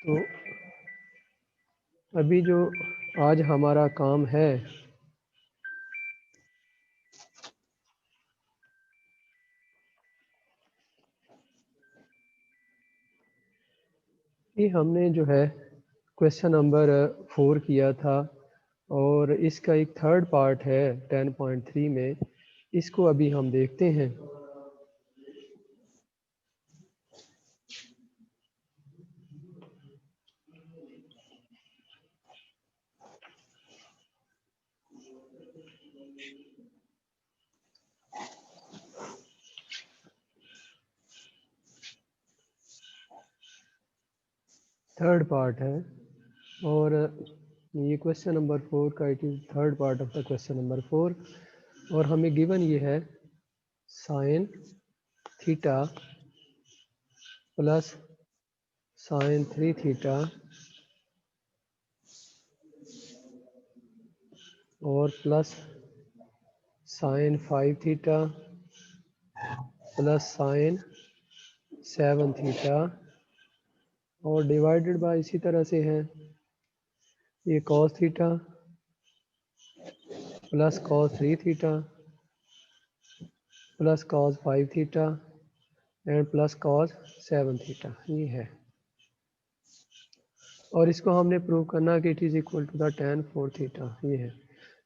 तो अभी जो आज हमारा काम है कि हमने जो है क्वेश्चन नंबर 4 किया था और इसका एक थर्ड पार्ट है 10.3 में, इसको अभी हम देखते हैं। थर्ड पार्ट है और ये क्वेश्चन नंबर 4 का it is third part of the question number 4 और हमें गिवन ये है sine theta plus sine 3 theta और plus sine 5 theta plus sine 7 theta और डिवाइडेड बाय इसी तरह से है ये cos theta plus cos 3 theta plus cos 5 theta and plus cos 7 theta ये है। और इसको हमने प्रूव करना कि it is equal to the tan 4 theta ये है।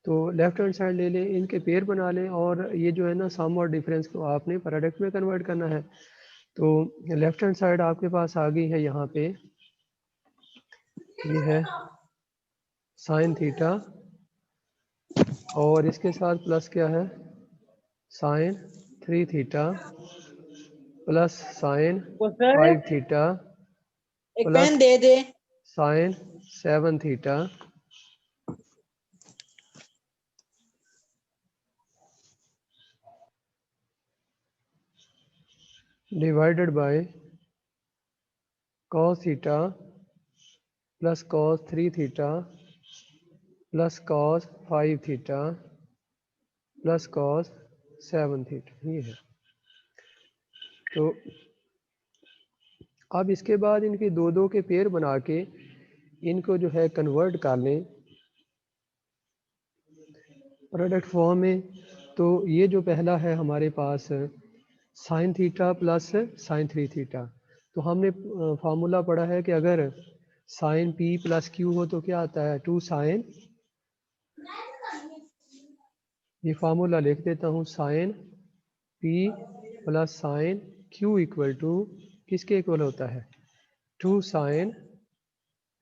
तो लेफ्ट हैंड साइड ले लें, इनके पेयर बना लें और ये जो है ना सम और डिफरेंस को आपने प्रोडक्ट में कन्वर्ट करना है। तो लेफ्ट हैंड साइड आपके पास आ गई है यहाँ पे, ये है साइन थीटा और इसके साथ प्लस क्या है साइन 3 थीटा प्लस साइन वो सर 5 थीटा एक प्लस पेन दे दे। Sine 7 theta divided by cos theta plus cos 3 theta plus cos 5 theta plus cos 7 theta ये है। तो अब इसके बाद इनके दो दो के पेयर बना के इनको जो है कन्वर्ट कर लें प्रोडक्ट फॉर्म में। तो ये जो पहला है हमारे पास sine theta plus sine 3 theta, तो हमने फार्मूला पढ़ा है कि अगर साइन पी प्लस क्यू हो तो क्या आता है 2 साइन, ये फार्मूला लिख देता हूँ sine P plus sine Q equal to किसके इक्वल होता है 2 sine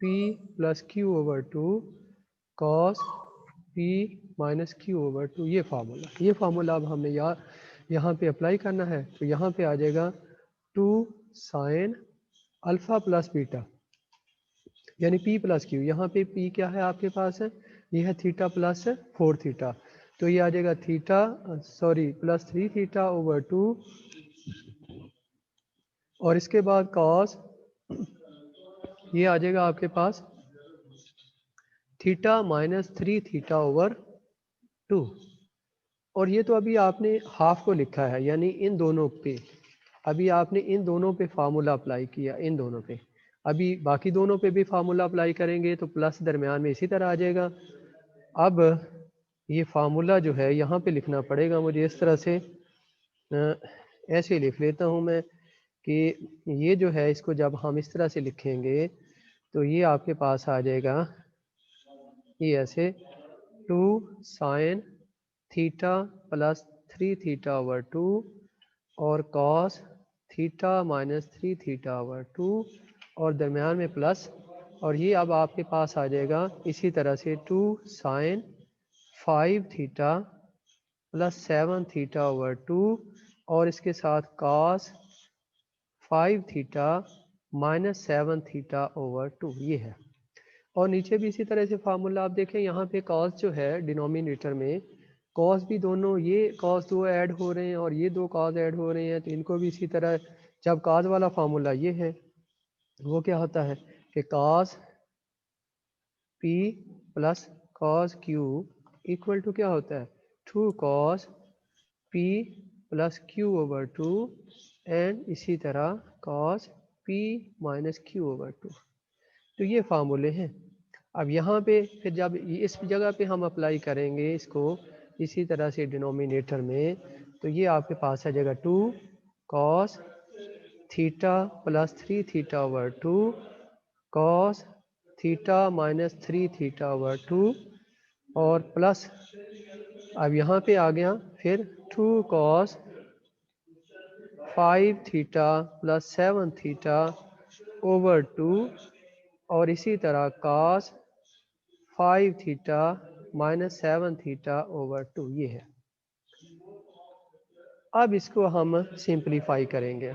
P plus Q over 2 cos P minus Q over 2, ये फार्मूला अब हमने यहाँ पे अप्लाई करना है। तो यहाँ पे आ जाएगा 2 साइन अल्फ़ा प्लस बीटा यानी पी प्लस क्यू, यहाँ पे पी क्या है आपके पास है ये है थीटा प्लस 4 थीटा, तो ये आ जाएगा थीटा प्लस 3 थीटा ओवर 2 और इसके बाद कॉस ये आ जाएगा आपके पास थीटा माइनस 3 थीटा ओवर 2। और ये तो अभी आपने हाफ को लिखा है यानी इन दोनों पे, अभी आपने इन दोनों पे फार्मूला अप्लाई किया, इन दोनों पे अभी बाकी दोनों पे भी फार्मूला अप्लाई करेंगे तो प्लस दरमियान में इसी तरह आ जाएगा। अब ये फार्मूला जो है यहाँ पे लिखना पड़ेगा मुझे इस तरह से, ऐसे लिख लेता हूँ मैं कि ये जो है इसको जब हम इस तरह से लिखेंगे तो ये आपके पास आ जाएगा ये ऐसे 2 sign theta plus 3 theta over 2 और cos theta minus 3 theta over 2 और दरमियान में प्लस, और ये अब आपके पास आ जाएगा इसी तरह से 2 sine 5 theta plus 7 theta over 2 और इसके साथ cos 5 theta minus 7 theta over 2 ये है। और नीचे भी इसी तरह से फार्मूला आप देखें यहाँ पे कॉस जो है डिनोमिनेटर में कॉस भी दोनों ये कॉस दो ऐड हो रहे हैं और ये दो कॉस ऐड हो रहे हैं, तो इनको भी इसी तरह जब कॉस वाला फार्मूला ये है वो क्या होता है कि cos P plus cos Q equal to क्या होता है 2 cos P plus Q over 2 and इसी तरह cos P minus Q over 2। तो ये फार्मूले हैं। अब यहाँ पे फिर जब इस जगह पे हम अप्लाई करेंगे इसको इसी तरह से डिनोमिनेटर में, तो ये आपके पास आ जाएगा 2 cos theta plus 3 theta over 2 cos theta minus 3 theta over 2 और प्लस अब यहाँ पे आ गया फिर 2 cos 5 theta plus 7 theta over 2 और इसी तरह cos 5 theta minus 7 theta over 2 ये है। अब इसको हम सिंप्लीफाई करेंगे।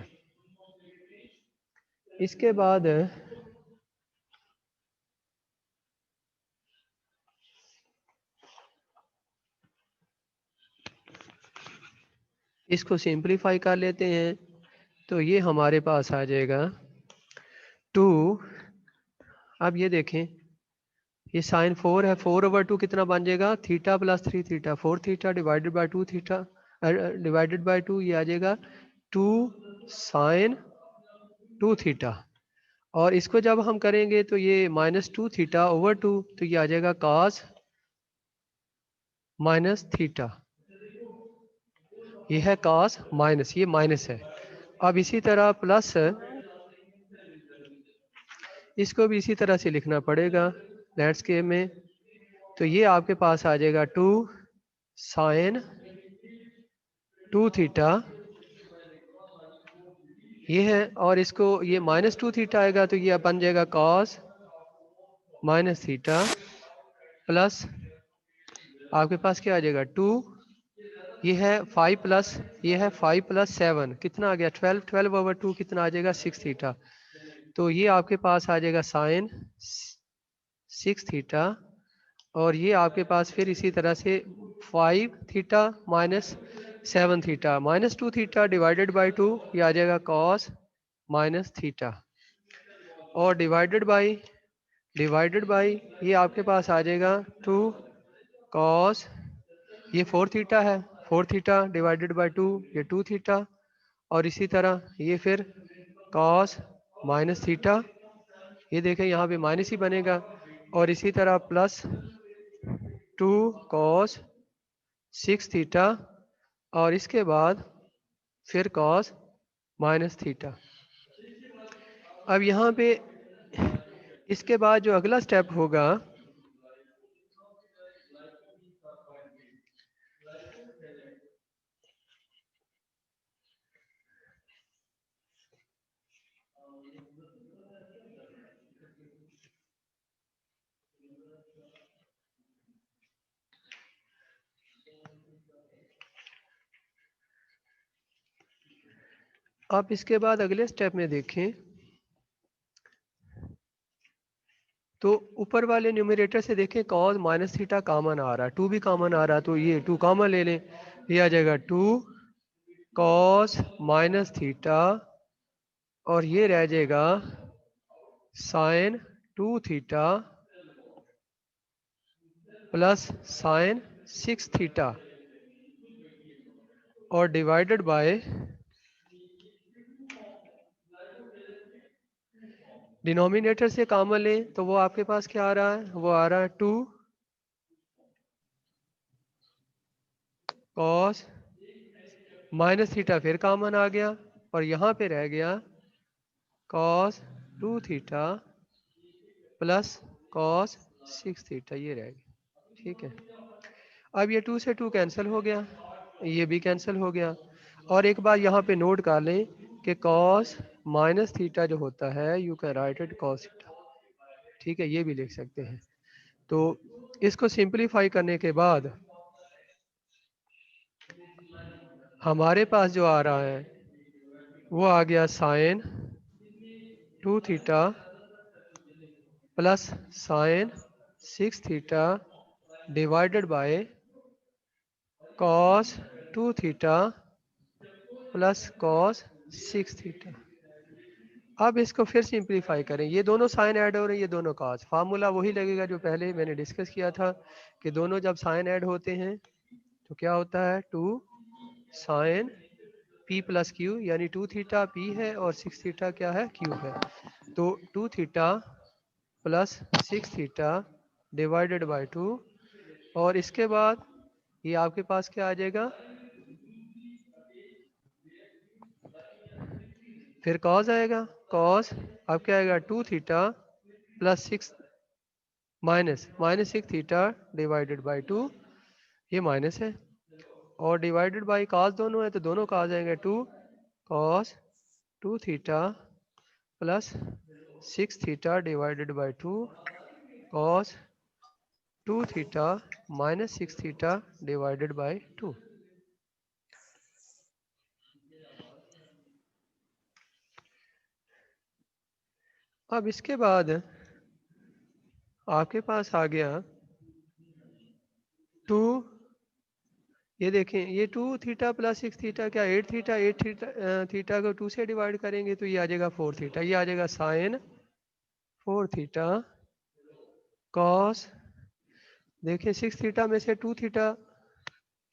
इसके बाद इसको सिंप्लीफाई कर लेते हैं, तो ये हमारे पास आ जाएगा 2। अब ये देखें ये साइन 4 है, 4/2 कितना बन जाएगा theta plus 3 theta 4 theta divided bye 2 theta divided bye 2 ये आ जाएगा 2 साइन 2 थीटा और इसको जब हम करेंगे तो ये -2 थीटा ओवर 2 तो ये आ जाएगा cos माइनस थीटा। ये है cos माइनस, ये माइनस है। अब इसी तरह प्लस इसको भी इसी तरह से लिखना पड़ेगा लैंडस्केप में, तो ये आपके पास आ जाएगा 2 साइन 2 थीटा ये है और इसको ये -2 थीटा आएगा तो ये बन जाएगा cos माइनस थीटा प्लस आपके पास क्या आ जाएगा 2 ये है 5 प्लस ये है 5 प्लस 7 कितना आ गया 12 12/2 कितना आ जाएगा 6 थीटा। तो ये आपके पास आ जाएगा साइन 6 थीटा और ये आपके पास फिर इसी तरह से 5 theta minus 7 theta -2 theta divided bye 2 ये आ जाएगा cos माइनस थीटा और डिवाइडेड बाय ये आपके पास आ जाएगा 2 cos ये 4 थीटा है 4 थीटा डिवाइडेड बाय 2 ये 2 थीटा और इसी तरह ये फिर cos माइनस थीटा ये देखें यहाँ पे माइनस ही बनेगा और इसी तरह प्लस 2 cos 6 थीटा और इसके बाद फिर cos माइनस थीटा। अब यहाँ पे इसके बाद जो अगला स्टेप होगा आप इसके बाद अगले स्टेप में देखें तो ऊपर वाले न्यूमरेटर से देखें cos माइनस थीटा कॉमन आ रहा है 2 भी कॉमन आ रहा है तो ये 2 कॉमन ले लें ये आ जाएगा 2 cos माइनस थीटा और ये रह जाएगा sine 2 theta plus sine 6 theta और डिवाइडेड बाय डिनोमिनेटर से कॉमन लें तो वो आपके पास क्या आ रहा है वो आ रहा है 2 cos माइनस थीटा फिर कॉमन आ गया और यहाँ पे रह गया cos 2 theta plus cos 6 theta ये रह गया। ठीक है अब ये 2 से 2 कैंसिल हो गया ये भी कैंसिल हो गया और एक बार यहाँ पे नोट कर लें कि cos माइनस थीटा जो होता है you can write it cos theta. ठीक है ये भी लिख सकते हैं। तो इसको सिंपलीफाई करने के बाद हमारे पास जो आ रहा है वो आ गया sine 2 theta plus sine 6 theta divided by cos 2 theta plus cos 6 theta. अब इसको फिर सिंपलीफाई करें ये दोनों साइन ऐड हो रहे हैं ये दोनों cos फार्मूला वही लगेगा जो पहले मैंने डिस्कस किया था कि दोनों जब साइन ऐड होते हैं तो क्या होता है 2 साइन p प्लस क्यू यानी 2 थीटा p है और 6 थीटा क्या है q है। तो 2 theta plus 6 theta divided bye 2, और इसके बाद ये आपके पास क्या आ जाएगा, फिर कॉस आएगा, कॉस अब क्या आएगा 2 theta plus 6 minus minus 6 theta divided bye 2, ये माइनस है, और डिवाइडेड बाय कॉस दोनों है तो दोनों का आ जाएंगे 2 cos 2 theta plus 6 theta divided bye 2 cos 2 theta minus 6 theta divided bye 2। अब इसके बाद आपके पास आ गया 2, ये देखें ये 2 थीटा प्लस 6 थीटा क्या 8 थीटा, 8 थीटा थीटा को 2 से डिवाइड करेंगे तो ये आ जाएगा 4 थीटा, ये आ जाएगा साइन 4 थीटा कॉस, देखिए 6 थीटा में से 2 थीटा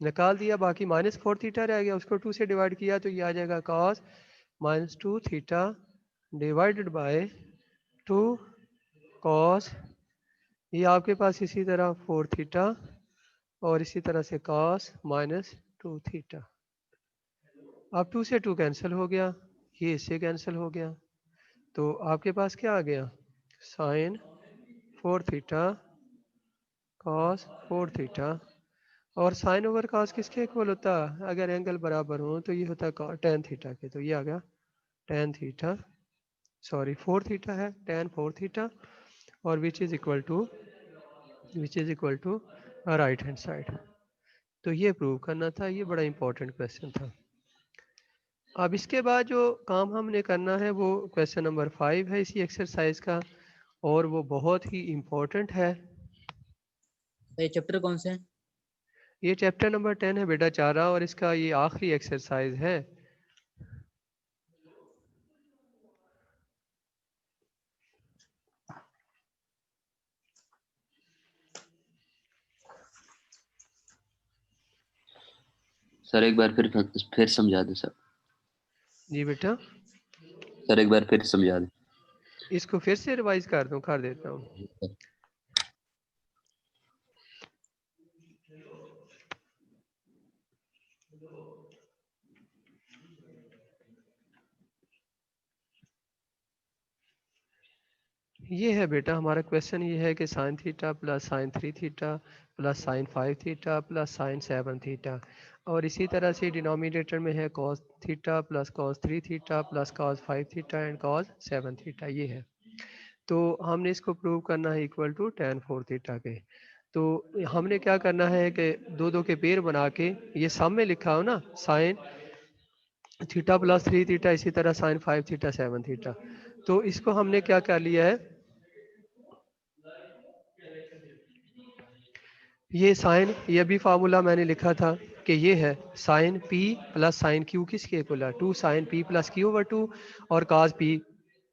निकाल दिया, बाकी माइनस 4 थीटा रह गया, उसको 2 से डिवाइड किया तो ये आ जाएगा cos minus 2 theta divided bye 2 cos, ये आपके पास इसी तरह 4 थीटा और इसी तरह से कॉस माइनस 2 थीटा। अब 2 से 2 कैंसिल हो गया, ये इससे कैंसिल हो गया, तो आपके पास क्या आ गया साइन 4 थीटा कॉस 4 थीटा, और साइन ओवर कॉस किसके इक्वल होता है, अगर एंगल बराबर हो तो ये होता है टेन थीटा के, तो ये आ गया टेन थीटा, सॉरी 4 थीटा है टेन 4 थीटा, और which is equal to right hand side. तो ये प्रूव करना था, ये बड़ा इंपॉर्टेंट क्वेश्चन था। अब इसके बाद जो काम हमने करना है वो क्वेश्चन नंबर 5 है इसी एक्सरसाइज का, और वो बहुत ही इम्पोर्टेंट है। ये चैप्टर कौन से है? ये चैप्टर नंबर 10 है बेटा चारा, और इसका ये आखिरी एक्सरसाइज है। सर एक बार फिर समझा दे सर। जी बेटा, सर एक बार फिर समझा दे। इसको फिर से रिवाइज कर दूं, कर देता हूँ। ये है बेटा हमारा क्वेश्चन, ये है कि sign theta plus sine 3 theta plus sine 5 theta plus sine 7 theta, और इसी तरह से डिनोमिनेटर में है cos theta plus cos 3 theta plus cos 5 theta and cos 7 theta, ये है। तो हमने इसको प्रूव करना है इक्वल टू tan 4 थीटा के। तो हमने क्या करना है कि दो दो के पेयर बना के, ये सम में लिखा हो ना साइन थीटा प्लस 3 थीटा, इसी तरह साइन 5 थीटा 7 थीटा, तो इसको हमने क्या कर लिया है, ये साइन, ये भी फार्मूला मैंने लिखा था कि ये है sine P plus sine Q किसके इक्वल है, 2 sine P plus Q over 2 और cos P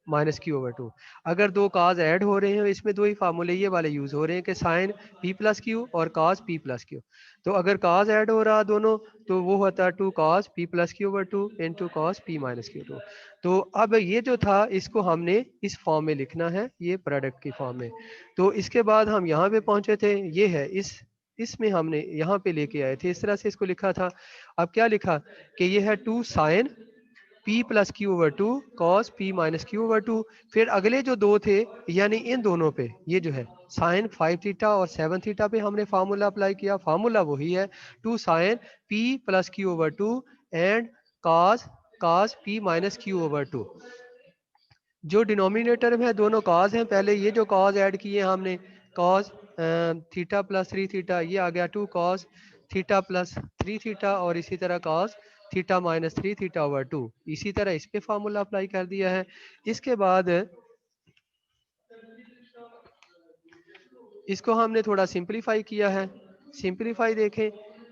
minus Q over 2। अगर दो काज ऐड हो रहे हैं इसमें दो ही फार्मूले ये वाले यूज हो रहे हैं कि साइन पी प्लस क्यू और काज पी प्लस क्यू। तो अगर काज ऐड हो रहा दोनों तो वो होता है 2 cos P plus Q over 2 into cos P minus Q 2। तो अब ये जो था इसको हमने इस फॉर्म में लिखना है, ये प्रोडक्ट की फॉर्म में। तो इसके बाद हम यहाँ पे पहुंचे थे, ये है इसमें हमने यहाँ पे लेके आए थे, इस तरह से इसको लिखा था। अब क्या लिखा कि ये है 2 sine P plus Q over 2 cos P minus Q over 2, फिर अगले जो दो थे यानी इन दोनों पे ये जो है साइन 5 थीटा और 7 थीटा पे हमने फार्मूला अप्लाई किया, फार्मूला वही है 2 sine P plus Q over 2 and cos P minus Q over 2। जो डिनोमिनेटर में है दोनों कॉज हैं, पहले ये जो कॉज ऐड किए हमने कॉज थीटा प्लस 3 थीटा, ये आ गया 2 कॉस थीटा प्लस 3 थीटा, और इसी तरह cos theta minus 3 theta over 2, इसी तरह इस पे फार्मूला अप्लाई कर दिया है। इसके बाद इसको हमने थोड़ा सिंपलीफाई किया है, सिंपलीफाई देखें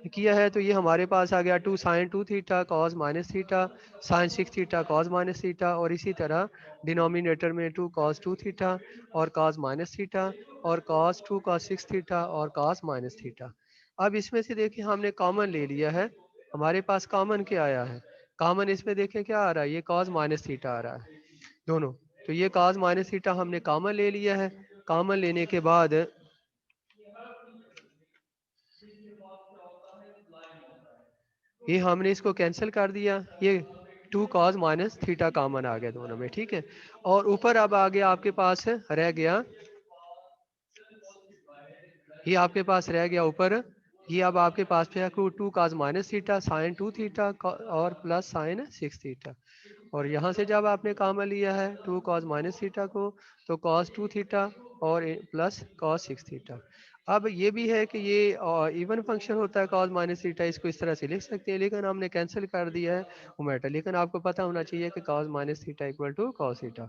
किया है तो ये हमारे पास आ गया 2 sine 2 theta cos minus theta sine 6 theta cos minus theta, और इसी तरह डिनोमिनेटर में 2 कॉस 2 थीटा और कॉस माइनस थीटा और कॉस 2 कॉस 6 थीटा और कॉस माइनस थीटा। अब इसमें से देखिए हमने कॉमन ले लिया है, हमारे पास कॉमन क्या आया है, कॉमन इसमें देखें क्या आ रहा है, ये कॉस माइनस थीटा आ रहा है दोनों, तो ये कॉस माइनस थीटा हमने कॉमन ले लिया है, कॉमन लेने के बाद ये हमने इसको कैंसिल कर दिया, ये 2 cos माइनस थीटा कॉमन आ गया दोनों में, ठीक है। और ऊपर अब आ गया आपके पास रह गया, ये आपके पास रह गया ऊपर, ये अब आपके पास पे 2 cos minus theta sign 2 theta और प्लस साइन 6 थीटा। और यहाँ से जब आपने कॉमन लिया है 2 cos माइनस थीटा को, तो cos 2 थीटा और प्लस cos 6 थीटा। अब ये भी है कि ये इवन फंक्शन होता है cos माइनस थीटा, इसको इस तरह से लिख सकते हैं, लेकिन हमने कैंसिल कर दिया है वो मैटर। लेकिन आपको पता होना चाहिए कि cos minus theta equal to cos theta.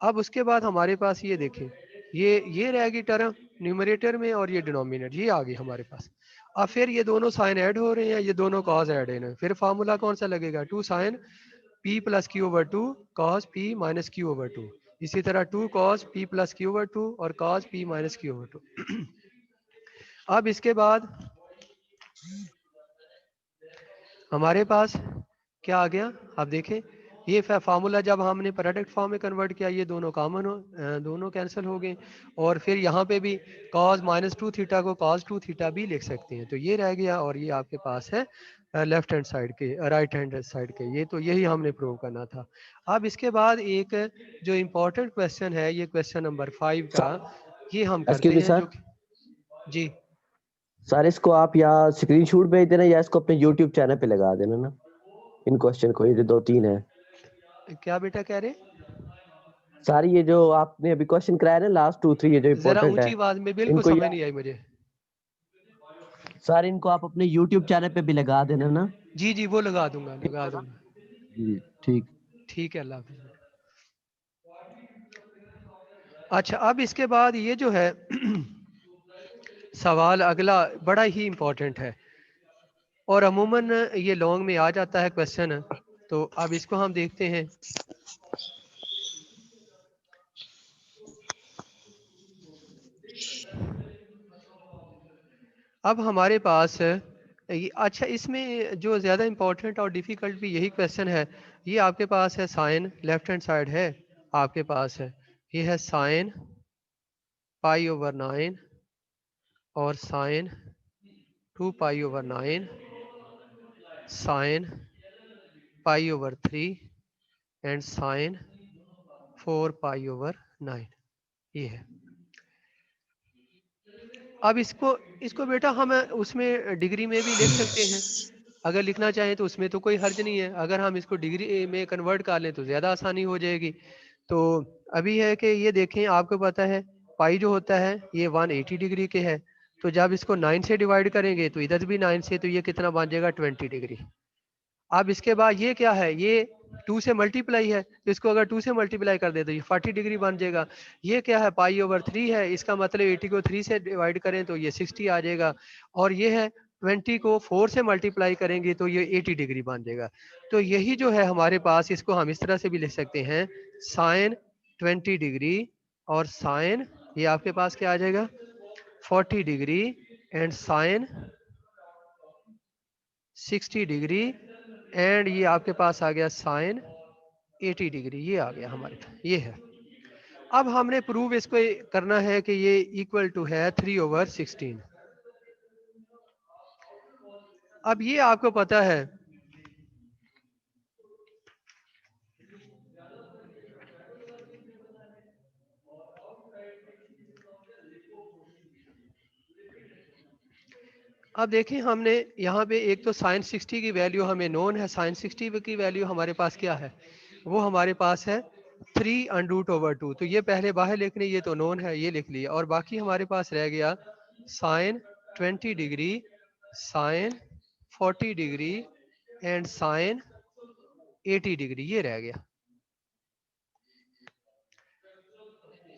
अब उसके बाद हमारे पास ये देखें, ये रहेगी टर्म न्यूमरेटर में और ये डिनोमिनेटर, ये आ गई हमारे पास। अब फिर ये दोनों साइन ऐड हो रहे हैं, ये दोनों cos ऐड हैं, फिर फार्मूला कौन सा लगेगा, 2 sin p plus Q over 2 cos p minus Q over 2। इसी तरह 2 cos p plus Q over 2 और cos p minus Q over 2। अब इसके बाद हमारे पास क्या आ गया, अब देखें ये फार्मूला जब हमने प्रोडक्ट फॉर्म में कन्वर्ट किया, ये दोनों कॉमन हो, दोनों कैंसिल हो गए। और फिर यहाँ पे भी cos माइनस 2 थीटा को cos 2 थीटा भी लिख सकते हैं, तो ये रह गया। और ये आपके पास है लेफ्ट हैंड साइड के, राइट हैंड साइड के, ये तो यही हमने प्रूव करना था। अब इसके बाद एक जो इम्पोर्टेंट क्वेश्चन है, ये क्वेश्चन नंबर 5 का, ये हम करते हैं सर, जो जी सर इसको आप या स्क्रीनशॉट भेज देना या इसको अपने YouTube चैनल पे लगा देना ना, इन क्वेश्चन को, ये जो 2-3 है। क्या बेटा कह रहे, सारी ये जो आपने अभी क्वेश्चन कराया ना लास्ट 2-3, ये जो जरा इम्पोर्टेंट है, ऊंची आवाज में, बिल्कुल इनको समझ नहीं आई मुझे। सर इनको आप अपने YouTube चैनल पे भी लगा देना ना। जी जी वो लगा दूंगा, लगा दूंगा। जी ठीक। ठीक है, अल्लाह हाफिज़। अच्छा, अब इसके बाद ये जो है सवाल अगला बड़ा ही इम्पोर्टेंट है और अमूमन ये लॉन्ग में आ जाता है क्वेश्चन, तो अब इसको हम देखते हैं। अब हमारे पास अच्छा, इसमें जो ज़्यादा इम्पोर्टेंट और डिफ़िकल्ट भी यही क्वेश्चन है। ये आपके पास है साइन, लेफ्ट हैंड साइड है आपके पास है, ये है साइन पाई ओवर 9 और sine 2 pi over 9 sine pi over 3 and sine 4 pi over 9, ये है। अब इसको बेटा हम उसमें डिग्री में भी लिख सकते हैं, अगर लिखना चाहें तो उसमें तो कोई हर्ज नहीं है। अगर हम इसको डिग्री में कन्वर्ट कर लें तो ज़्यादा आसानी हो जाएगी। तो अभी है कि ये देखें, आपको पता है पाई जो होता है ये 180 डिग्री के है, तो जब इसको 9 से डिवाइड करेंगे तो इधर भी 9 से, तो ये कितना बन जाएगा 20 डिग्री। अब इसके बाद ये क्या है, ये 2 से मल्टीप्लाई है, तो इसको अगर 2 से मल्टीप्लाई कर दे तो ये 40 डिग्री बन जाएगा। ये क्या है, पाई ओवर 3 है, इसका मतलब 80 को 3 से डिवाइड करें तो ये 60 आ जाएगा। और ये है 20 को 4 से मल्टीप्लाई करेंगे तो ये 80 डिग्री बन जाएगा। तो यही जो है हमारे पास, इसको हम इस तरह से भी लिख सकते हैं, साइन 20 डिग्री और साइन ये आपके पास क्या आ जाएगा 40 degree and sine 60 degree and ये आपके पास आ गया साइन 80 डिग्री, ये आ गया हमारे पास, ये है। अब हमने प्रूव इसको करना है कि ये इक्वल टू है 3/16। अब ये आपको पता है अब देखें, हमने यहाँ पे एक तो साइन 60 की वैल्यू हमें नोन है, साइन 60 की वैल्यू हमारे पास क्या है, वो हमारे पास है 3√/2। तो ये पहले बाहर लिखने, ये तो नोन है, ये लिख लिया। और बाकी हमारे पास रह गया sine 20 degree, sine 40 degree and sine 80 degree, ये रह गया।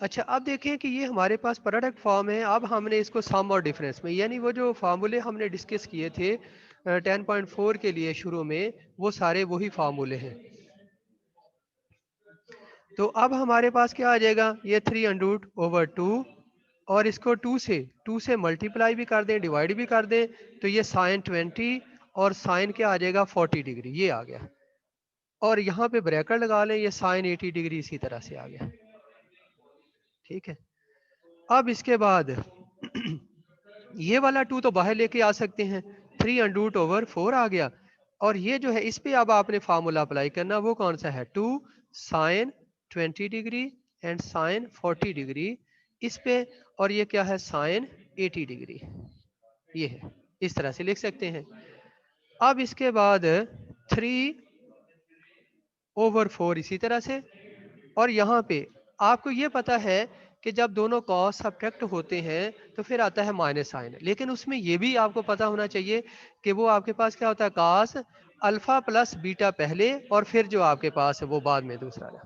अच्छा, अब देखें कि ये हमारे पास प्रोडक्ट फॉर्म है। अब हमने इसको सम और डिफरेंस में, यानी वो जो फार्मूले हमने डिस्कस किए थे 10.4 के लिए शुरू में, वो सारे वही फार्मूले हैं। तो अब हमारे पास क्या आ जाएगा, ये 3√/2 और इसको 2 से मल्टीप्लाई भी कर दें, डिवाइड भी कर दें, तो ये साइन 20 और साइन क्या आ जाएगा 40 डिग्री, ये आ गया। और यहाँ पे ब्रैकेट लगा लें, ये साइन 80 डिग्री इसी तरह से आ गया। ठीक है। अब इसके बाद ये वाला 2 तो बाहर लेके आ सकते हैं, 3√4 आ गया। और ये जो है इस पे अब आपने फार्मूला अप्लाई करना, वो कौन सा है, 2 sin 20 degree and sin 40 degree इस पे, और ये क्या है sin 80 डिग्री, ये है, इस तरह से लिख सकते हैं। अब इसके बाद 3/4 इसी तरह से, और यहाँ पे आपको ये पता है कि जब दोनों कॉस सब्ट्रैक्ट होते हैं तो फिर आता है माइनस साइन, लेकिन उसमें ये भी आपको पता होना चाहिए कि वो आपके पास क्या होता है, कॉस अल्फा प्लस बीटा पहले और फिर जो आपके पास है वो बाद में दूसरा रहा।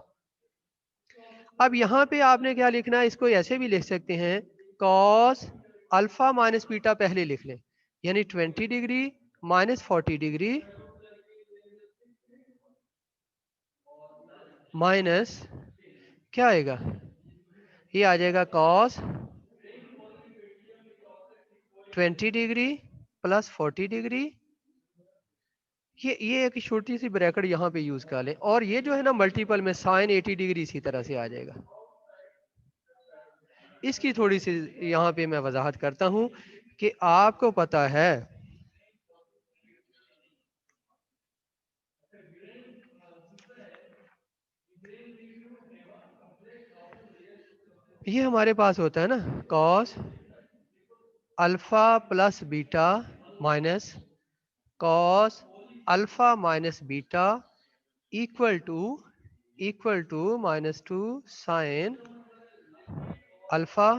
अब यहाँ पे आपने क्या लिखना है, इसको ऐसे भी लिख सकते हैं, कॉस अल्फा माइनस बीटा पहले लिख लें, यानी 20 डिग्री माइनस 40 डिग्री माइनस क्या आएगा, ये आ जाएगा कॉस 20 डिग्री प्लस 40 डिग्री। ये एक छोटी सी ब्रैकेट यहाँ पे यूज कर लें, और ये जो है ना मल्टीपल में साइन 80 डिग्री इसी तरह से आ जाएगा। इसकी थोड़ी सी यहाँ पे मैं वजाहत करता हूँ कि आपको पता है ये हमारे पास होता है ना cos alpha plus beta minus cos alpha minus beta equal to -2 sine alpha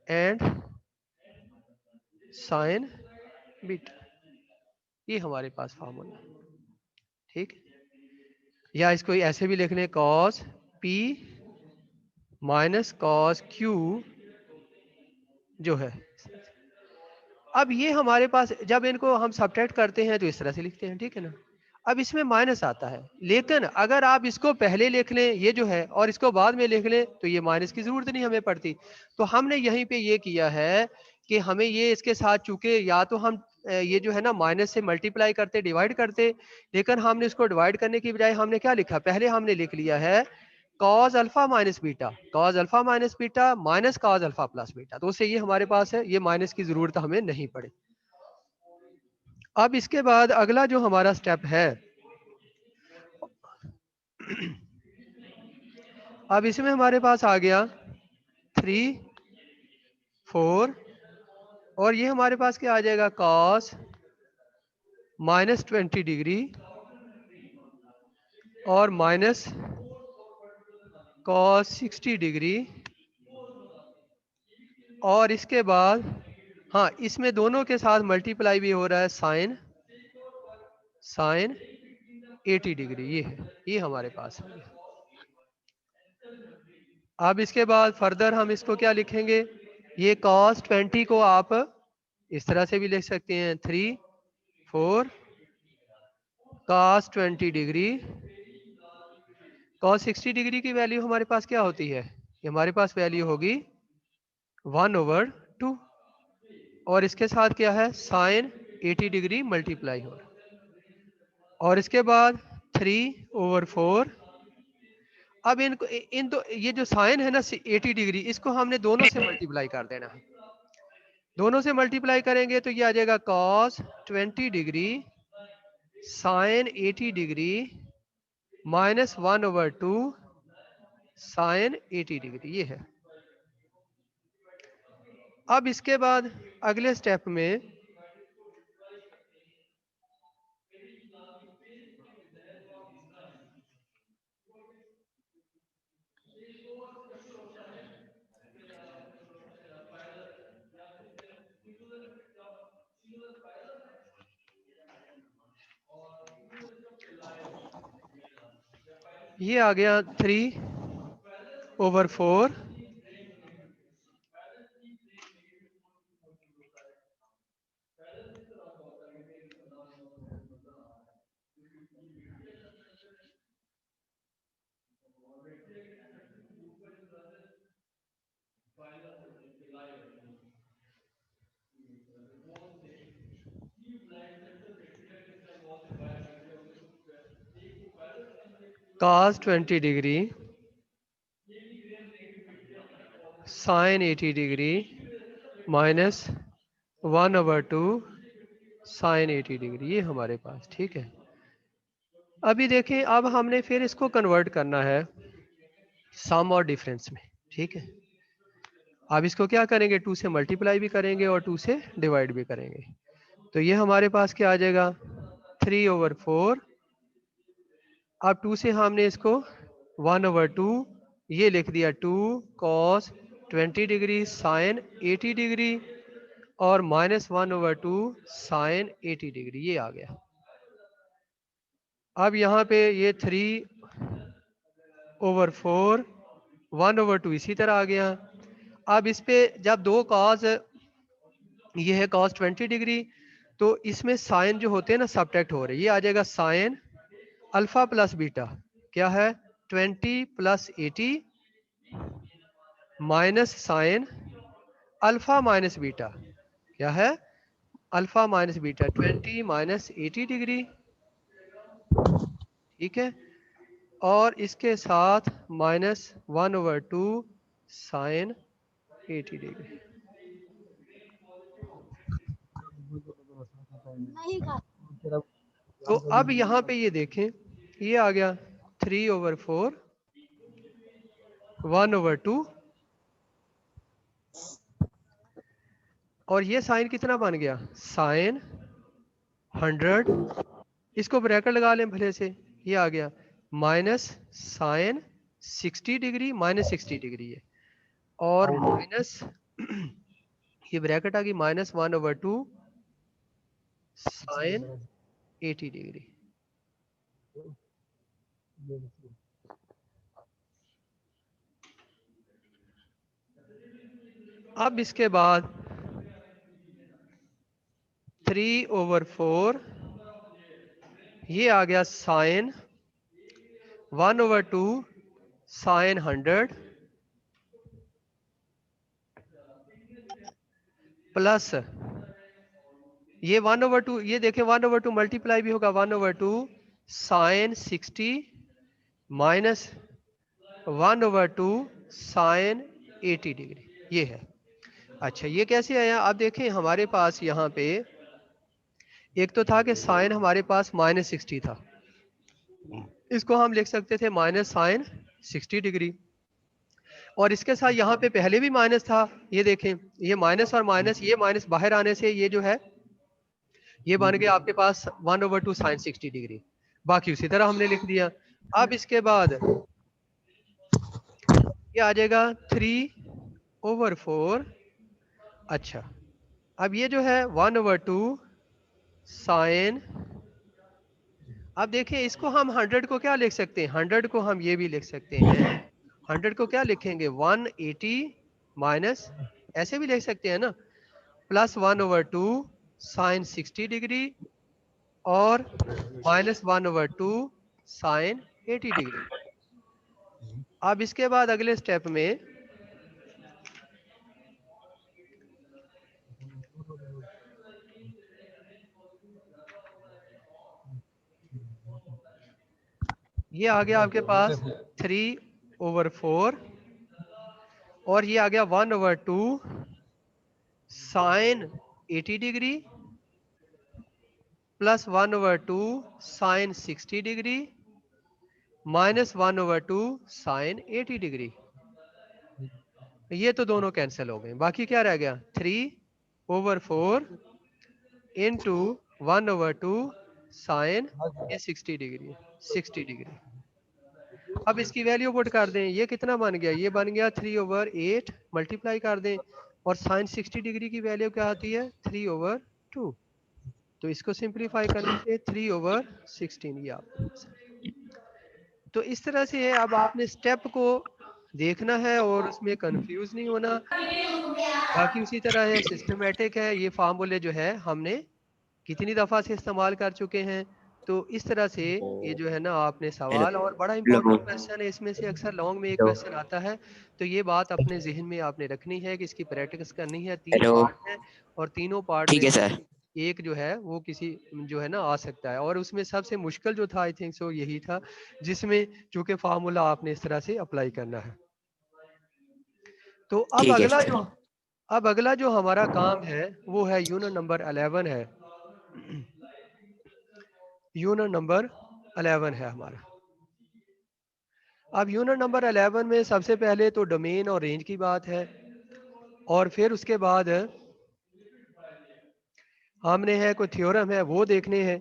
and sine beta, ये हमारे पास फार्मूला, ठीक। या इसको ऐसे भी लिख लें, cos P minus cos Q जो है। अब ये हमारे पास जब इनको हम सब्ट्रैक्ट करते हैं तो इस तरह से लिखते हैं, ठीक है ना। अब इसमें माइनस आता है, लेकिन अगर आप इसको पहले लिख लें ये जो है और इसको बाद में लिख लें तो ये माइनस की जरूरत नहीं हमें पड़ती। तो हमने यहीं पे ये किया है कि हमें ये इसके साथ चूंकि या तो हम ये जो है ना माइनस से मल्टीप्लाई करते डिवाइड करते, लेकिन हमने इसको डिवाइड करने की बजाय हमने क्या लिखा, पहले हमने लिख लिया है cause alpha minus beta, cause alpha minus beta minus cos alpha plus beta, तो उससे ये हमारे पास है, ये माइनस की जरूरत हमें नहीं पड़ी। अब इसके बाद अगला जो हमारा स्टेप है, अब इसमें हमारे पास आ गया 3, 4 और ये हमारे पास क्या आ जाएगा, कॉस -20 डिग्री और माइनस कॉस 60 डिग्री, और इसके बाद हाँ इसमें दोनों के साथ मल्टीप्लाई भी हो रहा है साइन 80 डिग्री, ये है, ये हमारे पास है। अब इसके बाद फर्दर हम इसको क्या लिखेंगे, ये cos 20 को आप इस तरह से भी लिख सकते हैं, 3, 4 cos 20 डिग्री, cos 60 डिग्री की वैल्यू हमारे पास क्या होती है, ये हमारे पास वैल्यू होगी 1/2, और इसके साथ क्या है साइन 80 डिग्री मल्टीप्लाई हो रहा, और इसके बाद 3/4। अब इनको इन दो ये जो साइन है ना 80 डिग्री, इसको हमने दोनों से मल्टीप्लाई कर देना है, दोनों से मल्टीप्लाई करेंगे तो ये आ जाएगा cos 20 degree sine 80 degree minus 1/2 sine 80 degree, ये है। अब इसके बाद अगले स्टेप में ये आ गया 3/4 cos 20 degree sine 80 degree minus 1/2 sine 80 degree, ये हमारे पास। ठीक है, अभी देखें, अब हमने फिर इसको कन्वर्ट करना है सम और डिफरेंस में। ठीक है, अब इसको क्या करेंगे, 2 से मल्टीप्लाई भी करेंगे और 2 से डिवाइड भी करेंगे। तो ये हमारे पास क्या आ जाएगा, 3/4। अब 2 से हमने इसको 1/2 ये लिख दिया, 2 cos 20 डिग्री साइन 80 डिग्री और माइनस 1/2 साइन 80 डिग्री, ये आ गया। अब यहाँ पे ये 3/4 1/2 इसी तरह आ गया। अब इस पे जब दो cos, ये है cos 20 डिग्री, तो इसमें साइन जो होते हैं ना सब्ट्रैक्ट हो रहे, ये आ जाएगा साइन अल्फा प्लस बीटा, क्या है 20 + 80 minus sine alpha minus beta, क्या है अल्फा माइनस बीटा, 20 - 80 डिग्री। ठीक है, और इसके साथ माइनस 1/2 साइन 80 डिग्री। तो अब यहाँ पे ये देखें, ये आ गया 3/4 1/2, और ये साइन कितना बन गया, साइन 100, इसको ब्रैकेट लगा लें भले से, ये आ गया minus sine 60 degree minus 60 degree है, और माइनस ये ब्रैकेट आ गई माइनस 1/2 साइन 80 डिग्री। अब इसके बाद 3/4 ये आ गया साइन 1/2 साइन 100 प्लस ये 1/2, ये देखें 1/2 मल्टीप्लाई भी होगा, 1/2 साइन 60 माइनस 1/2 साइन 80 डिग्री, ये है। अच्छा, ये कैसे आया, अब देखें हमारे पास यहाँ पे एक तो था कि साइन हमारे पास -60 था, इसको हम लिख सकते थे माइनस साइन 60 डिग्री, और इसके साथ यहाँ पे पहले भी माइनस था, ये देखें, ये माइनस और माइनस, ये माइनस बाहर आने से ये जो है ये बन गया आपके पास 1/2 साइन 60 डिग्री, बाकी उसी तरह हमने लिख दिया। अब इसके बाद ये आ जाएगा 3/4। अच्छा, अब ये जो है 1/2 साइन, अब देखिए इसको हम 100 को क्या लिख सकते हैं, 100 को हम ये भी लिख सकते हैं, 100 को क्या लिखेंगे 180 माइनस, ऐसे भी लिख सकते हैं ना, प्लस 1/2 साइन 60 डिग्री और माइनस 1/2 साइन 80 डिग्री। अब इसके बाद अगले स्टेप में ये आ गया आपके पास 3/4 और ये आ गया 1/2 sine 80 degree plus 1/2 sine 60 degree minus 1/2 sine 80 degree. ये तो दोनों कैंसिल हो गए, बाकी क्या रह गया 3/4 इंटू 1/2 साइन 60 डिग्री 60 डिग्री। अब इसकी वैल्यू पुट कर दें, ये कितना बन गया, ये बन गया 3/8 मल्टीप्लाई कर दें, और साइन 60 डिग्री की वैल्यू क्या आती है 3/2, तो इसको सिंप्लीफाई करने से 3/16 ये आप। तो इस तरह से है, अब आपने स्टेप को देखना है और उसमें कंफ्यूज नहीं होना, बाकी उसी तरह है, सिस्टमेटिक है। ये फार्मूले जो है हमने कितनी दफ़ा से इस्तेमाल कर चुके हैं, तो इस तरह से ये जो है ना आपने सवाल, और बड़ा इंपॉर्टेंट क्वेश्चन है, इसमें से अक्सर लॉन्ग में एक क्वेश्चन आता है, तो ये बात अपने जहन में आपने रखनी है कि इसकी प्रैक्टिस करनी है। 3 पार्ट है और तीनों पार्ट में सर। एक जो है वो किसी जो है ना आ सकता है, और उसमें सबसे मुश्किल जो था आई थिंक सो यही था, जिसमें चूंकि फार्मूला आपने इस तरह से अप्लाई करना है। तो अब ठीक है अगला सर। जो हमारा काम है वो है यूनिट नंबर 11 है। यूनिट नंबर 11 है हमारा। अब यूनिट नंबर 11 में सबसे पहले तो डोमेन और रेंज की बात है, और फिर उसके बाद हमने है कोई थ्योरम है वो देखने हैं।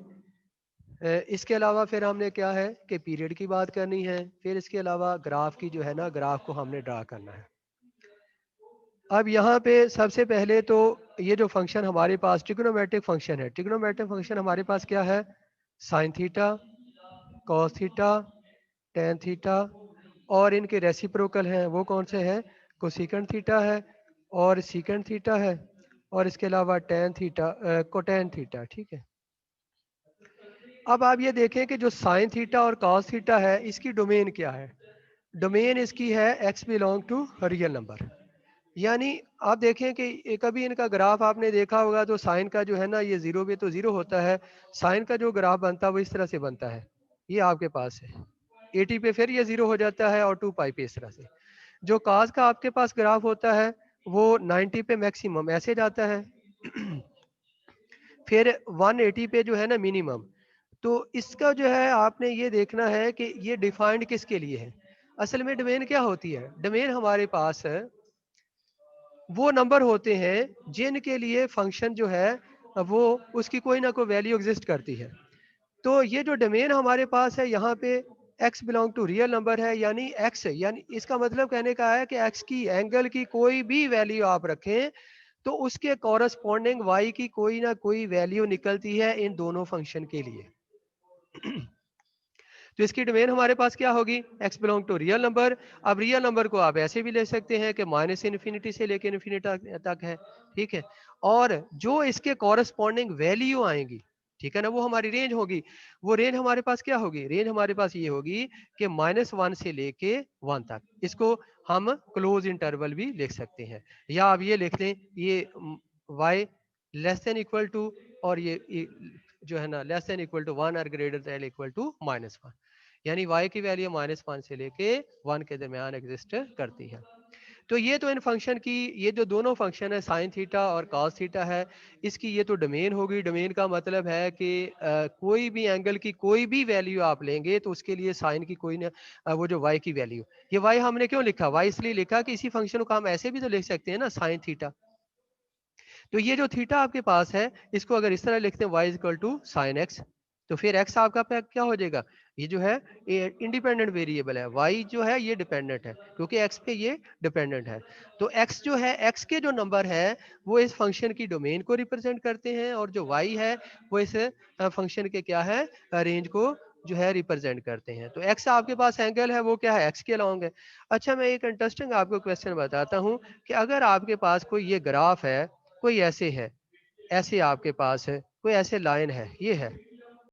इसके अलावा फिर हमने क्या है कि पीरियड की बात करनी है। फिर इसके अलावा ग्राफ की जो है ना, ग्राफ को हमने ड्रा करना है। अब यहाँ पे सबसे पहले तो ये जो फंक्शन हमारे पास ट्रिग्नोमेट्रिक फंक्शन है, ट्रिग्नोमेट्रिक फंक्शन हमारे पास क्या है, sine theta, cos theta, tan theta, और इनके रेसिप्रोकल हैं वो कौन से हैं, कोसेकेंट थीटा है और सीकेंट थीटा है, और इसके अलावा टेन थीटा, कोटेन थीटा। ठीक है। अब आप ये देखें कि जो साइन थीटा और कॉस थीटा है इसकी डोमेन क्या है। डोमेन इसकी है x belong to real number. यानी आप देखें कि कभी इनका ग्राफ आपने देखा होगा तो साइन का जो है ना, ये जीरो पे तो जीरो होता है, साइन का जो ग्राफ बनता है वो इस तरह से बनता है, ये आपके पास है 80 पे, फिर ये जीरो हो जाता है, और 2 पाई पे इस तरह से। जो काज का आपके पास ग्राफ होता है वो 90 पे मैक्सिमम ऐसे जाता है फिर 180 पे जो है ना मिनिमम। तो इसका जो है आपने ये देखना है कि ये डिफाइंड किसके लिए है। असल में डोमेन क्या होती है, डोमेन हमारे पास है वो नंबर होते हैं जिनके लिए फंक्शन जो है वो उसकी कोई ना कोई वैल्यू एग्जिस्ट करती है। तो ये जो डोमेन हमारे पास है यहाँ पे x belong to real number है, यानी x, यानी इसका मतलब कहने का है कि x की एंगल की कोई भी वैल्यू आप रखें तो उसके कॉरस्पॉन्डिंग y की कोई ना कोई वैल्यू निकलती है इन दोनों फंक्शन के लिए। तो इसकी डोमेन हमारे पास क्या होगी, x belong to real number. अब रियल नंबर को आप ऐसे भी ले सकते हैं कि माइनस इन्फिनिटी से लेकर इन्फिनिटी तक है। ठीक है। और जो इसके कॉरस्पॉन्डिंग वैल्यू आएंगी, ठीक है ना, वो हमारी रेंज होगी। वो रेंज हमारे पास क्या होगी, रेंज हमारे पास ये होगी कि -1 से लेके 1 तक। इसको हम क्लोज इंटरवल भी लिख सकते हैं, या आप ये लिख लें, ये y less than equal to, और ये जो है ना लेस देन इक्वल टू 1 और ग्रेटर देन इक्वल टू -1, यानी y की वैल्यू -1 से लेके 1 के दरमियान एग्जिस्ट करती है। तो ये तो इन फंक्शन की, ये जो दोनों फंक्शन है साइन थीटा और कॉस थीटा है, इसकी ये तो डोमेन होगी। डोमेन का मतलब है कि कोई भी एंगल की कोई भी वैल्यू आप लेंगे तो उसके लिए साइन की कोई ना वो जो y की वैल्यू, ये y हमने क्यों लिखा, y इसलिए लिखा कि इसी फंक्शन को हम ऐसे भी तो लिख सकते हैं ना, साइन थीटा। तो ये जो थीटा आपके पास है इसको अगर इस तरह लिखते हैं y equal to sine x, तो फिर x आपका क्या हो जाएगा, ये जो है इंडिपेंडेंट वेरिएबल है, y जो है ये डिपेंडेंट है क्योंकि x पे ये डिपेंडेंट है। तो x जो है, x के जो नंबर है वो इस फंक्शन की डोमेन को रिप्रेजेंट करते हैं, और जो y है वो इस फंक्शन के क्या है, रेंज को जो है रिप्रेजेंट करते हैं। तो x आपके पास एंगल है वो क्या है, x के अलॉन्ग है। अच्छा, मैं एक इंटरेस्टिंग आपको क्वेश्चन बताता हूँ कि अगर आपके पास कोई ये ग्राफ है, कोई ऐसे है, ऐसे आपके पास है कोई ऐसे लाइन है, ये है,